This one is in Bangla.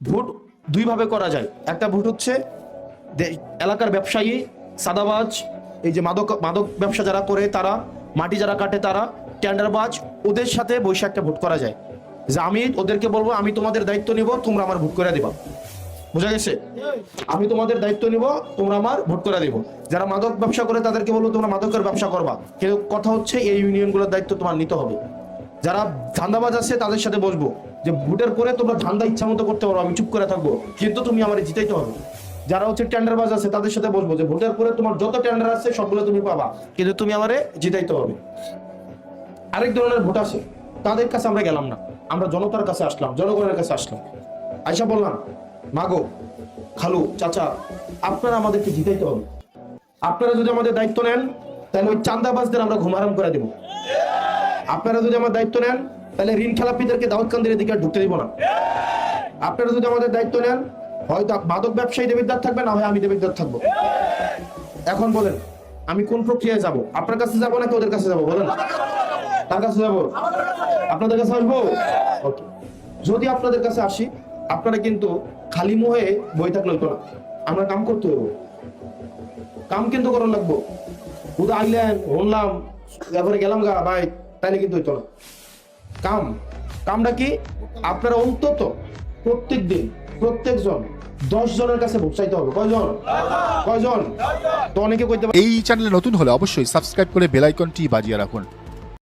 ভোট দুইভাবে করা যায়। একটা ভোট হচ্ছে এলাকার ব্যবসায়ী, সাদাবাজ, এই যে মাদক মাদক ব্যবসা যারা করে তারা, মাটি যারা কাটে তারা, টেন্ডারবাজ, ওদের সাথে বসে একটা ভোট করা যায় যে আমি ওদেরকে বলবো আমি তোমাদের দায়িত্ব নিব, তোমরা আমার ভোট করে দিবা। বোঝা গেছে? আমি তোমাদের দায়িত্ব নিব, তোমরা আমার ভোট করে দিব। যারা মাদক ব্যবসা করে তাদেরকে বলবো তোমরা মাদকের ব্যবসা করবা, কিন্তু কথা হচ্ছে এই ইউনিয়নগুলোর দায়িত্ব তোমার নিতে হবে। যারা ধান্দাবাজ আছে তাদের সাথে বসবো যে ভোটের পরে তোমরা ধান্দা ইচ্ছা মতো করতে পারো, আমি চুপ করে থাকবো, কিন্তু তুমি আমার জিতাইতে হবে। যারা হচ্ছে টেন্ডারবাজ আছে তাদের সাথে বসবো যে ভোটের পরে তোমার যত টেন্ডার আছে সবগুলো তুমি পাবা, কিন্তু তুমি আমারে জিতাইতে হবে। আরেক ধরনের ভোট আছে, তাদের কাছে আমরা গেলাম না, আমরা জনতার কাছে আসলাম, জনগণের কাছে আসলাম, আইসা বললাম মাগো, খালু, চাচা, আপনারা আমাদেরকে জিতাইতে হবে। আপনারা যদি আমাদের দায়িত্ব নেন তাহলে ওই চান্দাবাজদের আমরা ঘুম হারাম করে দেবো। আপনারা যদি আমার দায়িত্ব নেন তাহলে ঋণ খেলাপিদেরকে দাউদকান্দির দিকে ঢুকতে দিব না। আপনারা যদি আমাদের দায়িত্ব নেন হয়তো মাদক ব্যবসায়ী দেবিদ্বার থাকবে, না হয় আমি দেবিদ্বার থাকবো। এখন বলেন আমি কোন প্রক্রিয়ায় যাব? আপনার কাছে যাবো নাকি ওদের কাছে যাবো? বলেন, তার কাছে যাবো? আপনাদের কাছে আসবো? ওকে। যদি আপনাদের কাছে আসি, আপনারা কিন্তু খালি মুহে বই থাকলে হইতো না, আমরা কাম করতে হইব, কাম কিন্তু করার লাগবো। উদা আইলেন হলাম এবারে গেলাম গা ভাই, তাইলে কিন্তু হইতো না। কামটা কি? আপনারা অন্তত প্রত্যেক দিন প্রত্যেকজন 10 জনের কাছে ভোট চাইতে হবে। কয়জন? তো অনেকে কইতে এই চ্যানেলে নতুন হলে অবশ্যই সাবস্ক্রাইব করে বেল আইকনটি বাজিয়ে রাখুন।